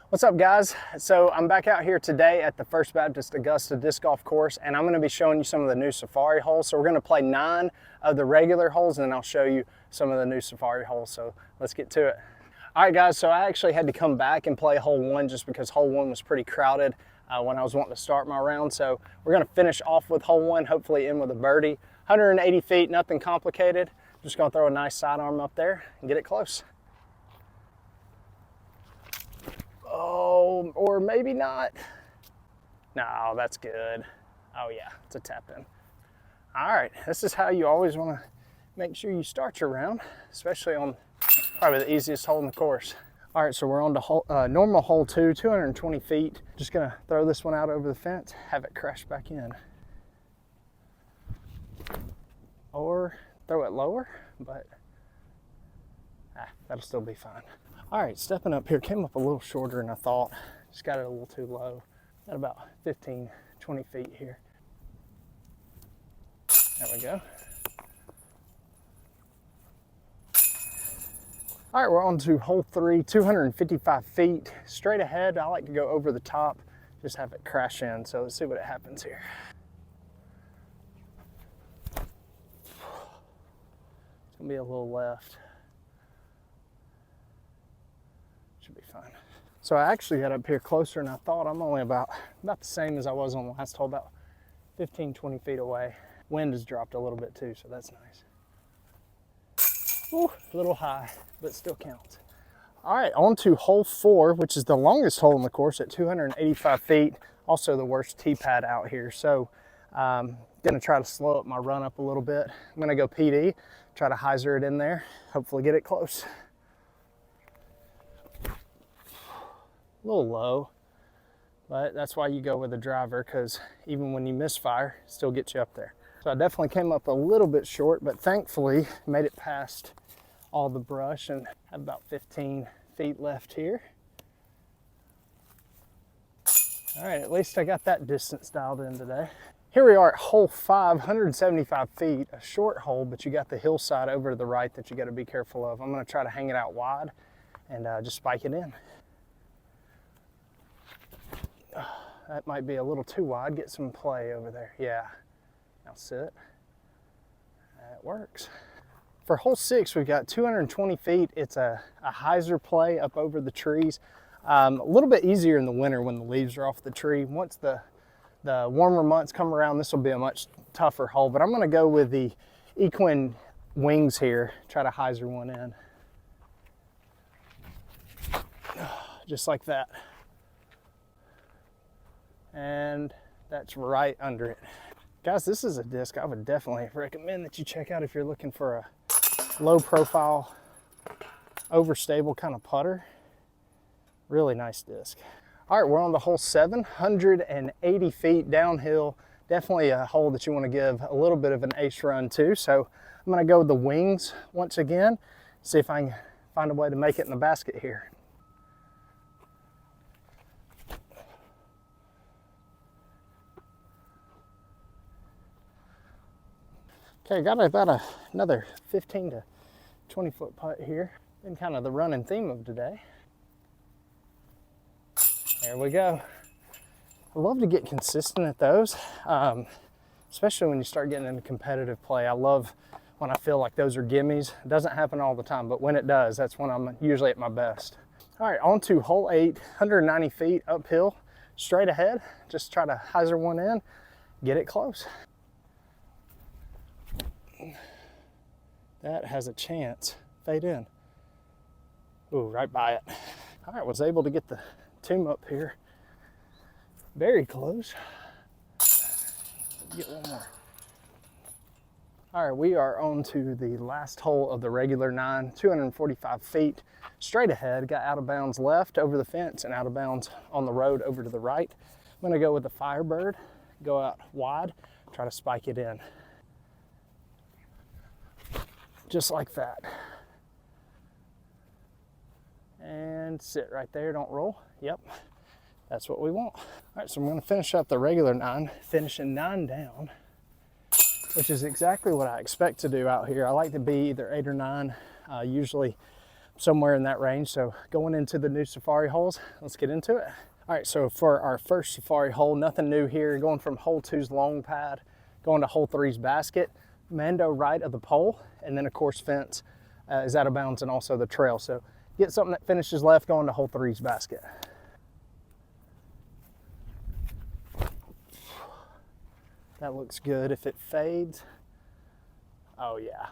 What's up, guys? So I'm back out here today at the First Baptist Augusta disc golf course, and I'm going to be showing you some of the new safari holes. So we're going to play 9 of the regular holes, and then I'll show you some of the new safari holes. So let's get to it. All right, guys, so I actually had to come back and play hole 1 just because hole 1 was pretty crowded when I was wanting to start my round. So we're going to finish off with hole 1, hopefully in with a birdie. 180 feet, nothing complicated. Just going to throw a nice sidearm up there and get it close. Oh, or maybe not. No, that's good. Oh yeah, it's a tap in. All right, this is how you always want to make sure you start your round, especially on probably the easiest hole in the course. All right, so we're on to normal hole 2, 220 feet. Just gonna throw this one out over the fence, have it crash back in. Or throw it lower, but that'll still be fine. All right, stepping up here, came up a little shorter than I thought. Just got it a little too low. At about 15, 20 feet here. There we go. All right, we're on to hole 3, 255 feet. Straight ahead, I like to go over the top, just have it crash in. So let's see what happens here. It's gonna be a little left. Should be fine. So I actually got up here closer than I thought. I'm only about the same as I was on the last hole, about 15, 20 feet away. Wind has dropped a little bit too, so that's nice. Ooh, a little high, but still counts. All right, on to hole 4, which is the longest hole in the course at 285 feet. Also the worst tee pad out here. So gonna try to slow up my run up a little bit. I'm gonna go PD, try to hyzer it in there, hopefully get it close. A little low, but that's why you go with a driver, because even when you misfire, it still gets you up there. So I definitely came up a little bit short, but thankfully made it past all the brush and have about 15 feet left here. All right, at least I got that distance dialed in today. Here we are at hole 5, 175 feet, a short hole, but you got the hillside over to the right that you got to be careful of. I'm going to try to hang it out wide and just spike it in. That might be a little too wide. Get some play over there. Yeah, now sit. That works. For hole 6, we've got 220 feet. It's a hyzer play up over the trees. A little bit easier in the winter when the leaves are off the tree. Once the warmer months come around, this will be a much tougher hole, but I'm gonna go with the equine wings here, try to hyzer one in. Just like that. And that's right under it. Guys, this is a disc I would definitely recommend that you check out if you're looking for a low profile, overstable kind of putter. Really nice disc. All right, we're on to hole 7, 180 feet downhill. Definitely a hole that you want to give a little bit of an ace run to. So I'm gonna go with the wings once again, see if I can find a way to make it in the basket here. Okay, got about another 15 to 20 foot putt here. Been kind of the running theme of today. There we go. I love to get consistent at those, especially when you start getting into competitive play. I love when I feel like those are gimmies. It doesn't happen all the time, but when it does, that's when I'm usually at my best. All right, on to hole 8, 190 feet uphill, straight ahead. Just try to hyzer one in, get it close. That has a chance. Fade in. Ooh, right by it. All right, was able to get the tomb up here. Very close. Get one more. All right, we are on to the last hole of the regular 9, 245 feet. Straight ahead, got out of bounds left over the fence and out of bounds on the road over to the right. I'm gonna go with the Firebird, go out wide, try to spike it in. Just like that. And sit right there, don't roll. Yep, that's what we want. All right, so I'm gonna finish up the regular 9, finishing 9 down, which is exactly what I expect to do out here. I like to be either 8 or 9. Usually somewhere in that range. So going into the new safari holes, let's get into it. All right, so for our first safari hole, nothing new here. Going from hole 2's long pad, going to hole 3's basket, Mando right of the pole, and then of course fence is out of bounds, and also the trail. So get something that finishes left, going to hole 3's basket. That looks good. If it fades, oh yeah,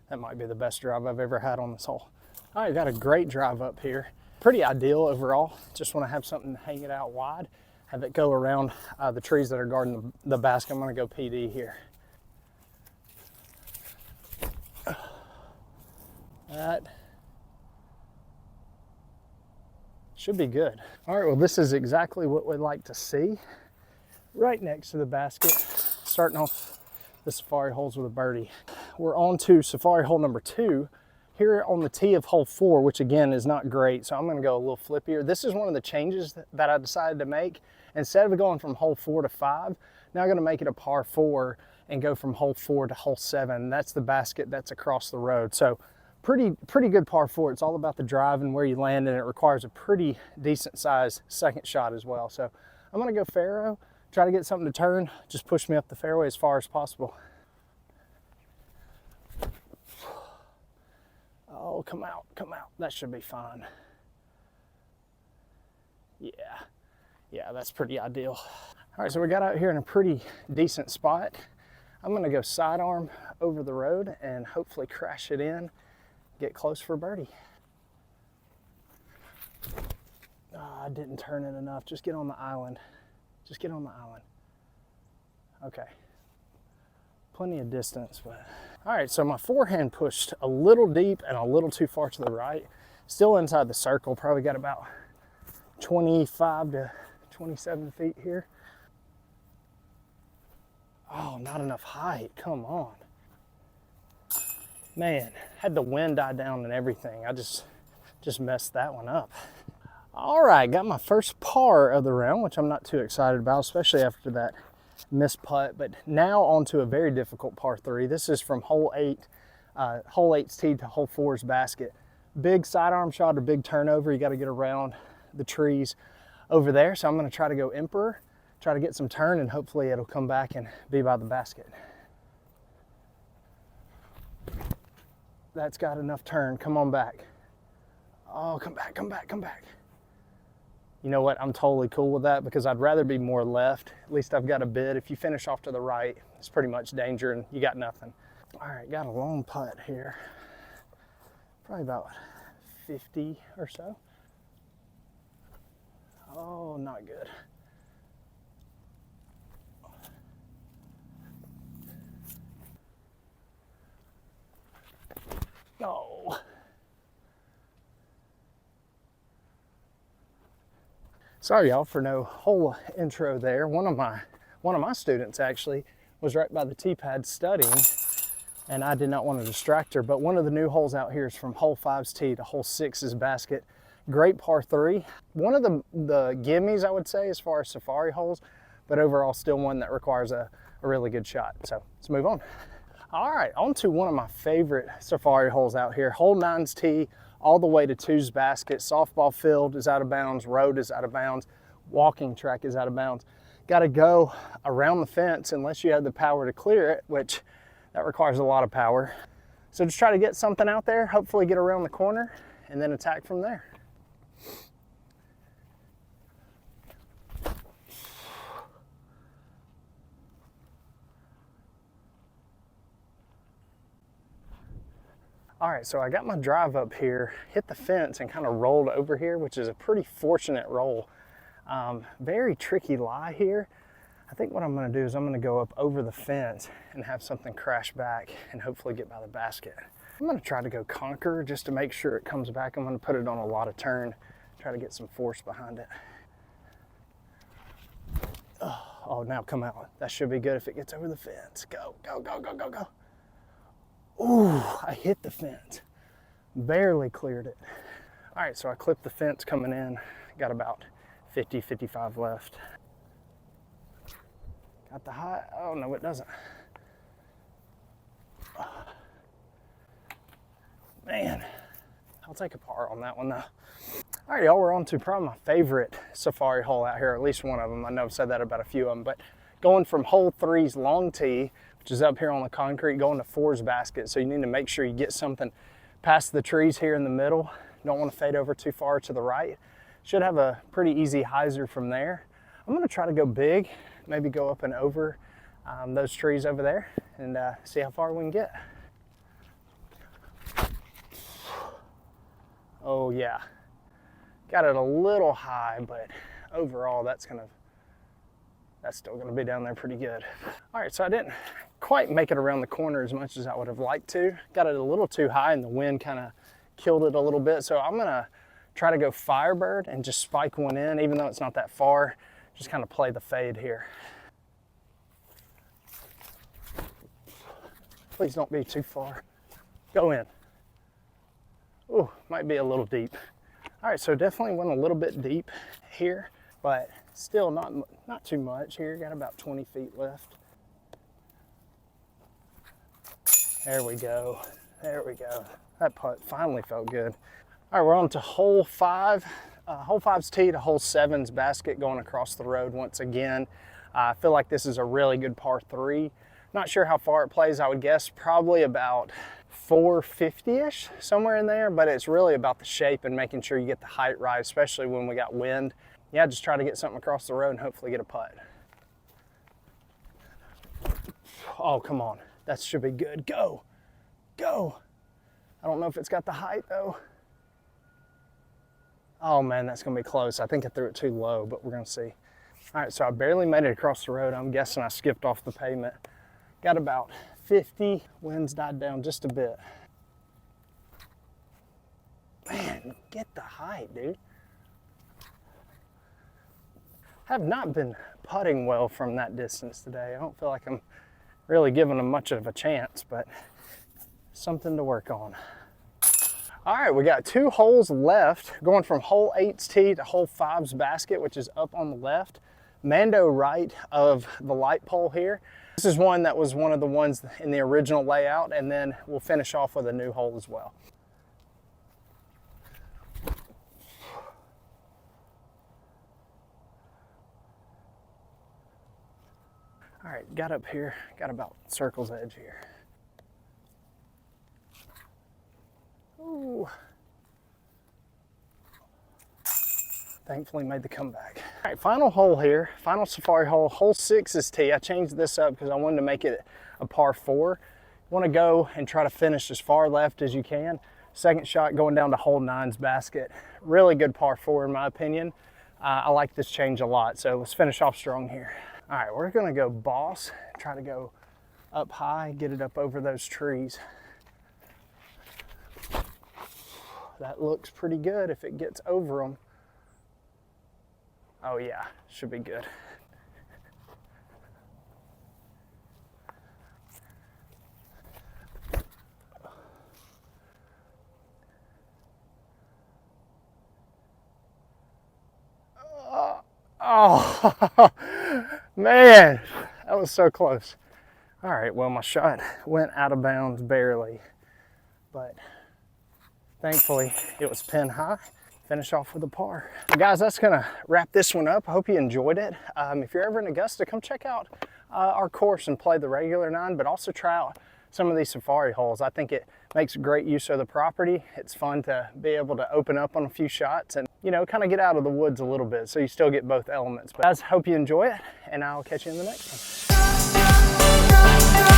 that might be the best drive I've ever had on this hole. All right, got a great drive up here. Pretty ideal overall. Just want to have something to hang it out wide, have it go around the trees that are guarding the basket. I'm going to go PD here. That should be good. All right, well, this is exactly what we'd like to see. Right next to the basket, starting off the safari holes with a birdie. We're on to safari hole number 2. Here on the tee of hole 4, which again is not great, so I'm going to go a little flippier. This is one of the changes that I decided to make. Instead of going from hole 4 to 5, now I'm going to make it a par 4 and go from hole 4 to hole 7. That's the basket that's across the road. So pretty good par 4. It's all about the drive and where you land, and it requires a pretty decent size second shot as well. So I'm going to go faro, try to get something to turn, just push me up the fairway as far as possible. Oh, come out, come out. That should be fine. Yeah, that's pretty ideal. All right, so we got out here in a pretty decent spot. I'm gonna go sidearm over the road and hopefully crash it in, get close for birdie. Oh, I didn't turn it enough. Just get on the island. Just get on the island. Okay. Plenty of distance, but. All right, so my forehand pushed a little deep and a little too far to the right. Still inside the circle, probably got about 25 to 27 feet here. Oh, not enough height, come on. Man, had the wind die down and everything. I just messed that one up. All right, got my first par of the round, which I'm not too excited about, especially after that missed putt. But now on to a very difficult par 3. This is from hole 8, hole 8's tee to hole 4's basket. Big sidearm shot or big turnover. You got to get around the trees over there. So I'm going to try to go emperor, try to get some turn, and hopefully it'll come back and be by the basket. That's got enough turn. Come on back. Oh, come back, come back, come back. You know what, I'm totally cool with that because I'd rather be more left. At least I've got a bid. If you finish off to the right, it's pretty much danger and you got nothing. All right, got a long putt here. Probably about 50 or so. Oh, not good. No. Sorry y'all for no whole intro there. One of my students actually was right by the tee pad studying, and I did not want to distract her. But one of the new holes out here is from hole 5's tee to hole 6's basket. Great par 3. One of the gimmies, I would say, as far as safari holes, but overall still one that requires a really good shot. So let's move on. All right, on to one of my favorite safari holes out here. Hole 9's tee all the way to 2's basket. Softball field is out of bounds, road is out of bounds, walking track is out of bounds. Got to go around the fence unless you have the power to clear it, which that requires a lot of power. So just try to get something out there, hopefully get around the corner, and then attack from there. All right, so I got my drive up here, hit the fence and kind of rolled over here, which is a pretty fortunate roll. Very tricky lie here. I think what I'm gonna do is I'm gonna go up over the fence and have something crash back and hopefully get by the basket. I'm gonna try to go conquer just to make sure it comes back. I'm gonna put it on a lot of turn, try to get some force behind it. Oh, now come out. That should be good if it gets over the fence. Go, go, go, go, go, go. Ooh, I hit the fence. Barely cleared it. All right, so I clipped the fence coming in. Got about 50, 55 left. Got the high, oh no, it doesn't. Man, I'll take a par on that one though. All right, y'all, we're on to probably my favorite safari hole out here, at least one of them. I know I've said that about a few of them, but going from hole 3's long tee, which is up here on the concrete, going to 4's basket. So you need to make sure you get something past the trees here in the middle. Don't want to fade over too far to the right. Should have a pretty easy hyzer from there. I'm gonna try to go big, maybe go up and over those trees over there and see how far we can get. Oh yeah, got it a little high, but overall that's still gonna be down there pretty good. All right, so I didn't quite make it around the corner as much as I would have liked to. Got it a little too high and the wind kind of killed it a little bit. So I'm gonna try to go Firebird and just spike one in, even though it's not that far, just kind of play the fade here. Please don't be too far. Go in. Ooh, might be a little deep. All right, so definitely went a little bit deep here, but still not too much here. Got about 20 feet left. There we go. There we go. That putt finally felt good. All right, we're on to hole 5. Hole 5's tee to hole 7's basket going across the road once again. I feel like this is a really good par 3. Not sure how far it plays. I would guess probably about 450-ish, somewhere in there, but it's really about the shape and making sure you get the height right, especially when we got wind. Yeah, just try to get something across the road and hopefully get a putt. Oh, come on. That should be good. Go. Go. I don't know if it's got the height though. Oh man, that's gonna be close. I think I threw it too low, but we're gonna see. All right, so I barely made it across the road. I'm guessing I skipped off the pavement. Got about 50, wind's died down just a bit. Man, get the height, dude. Have not been putting well from that distance today. I don't feel like I'm really giving them much of a chance, but something to work on. All right, we got 2 holes left, going from hole 8's tee to hole 5's basket, which is up on the left. Mando right of the light pole here. This is one that was one of the ones in the original layout, and then we'll finish off with a new hole as well. All right, got up here, got about circle's edge here. Ooh. Thankfully made the comeback. All right, final hole here, final safari hole, hole 6's tee. I changed this up because I wanted to make it a par 4. You want to go and try to finish as far left as you can. Second shot going down to hole 9's basket. Really good par 4 in my opinion. I like this change a lot, so let's finish off strong here. All right, we're gonna go boss, try to go up high, get it up over those trees. That looks pretty good if it gets over them. Oh yeah, should be good. Oh, man, that was so close. All right, well, my shot went out of bounds barely, but thankfully it was pin high. Finish off with a par. Well, guys, that's gonna wrap this one up. I hope you enjoyed it. If you're ever in Augusta, come check out our course and play the regular 9, but also try out some of these safari holes. I think it makes great use of the property. It's fun to be able to open up on a few shots and, you know, kind of get out of the woods a little bit so you still get both elements. But guys, hope you enjoy it, and I'll catch you in the next one.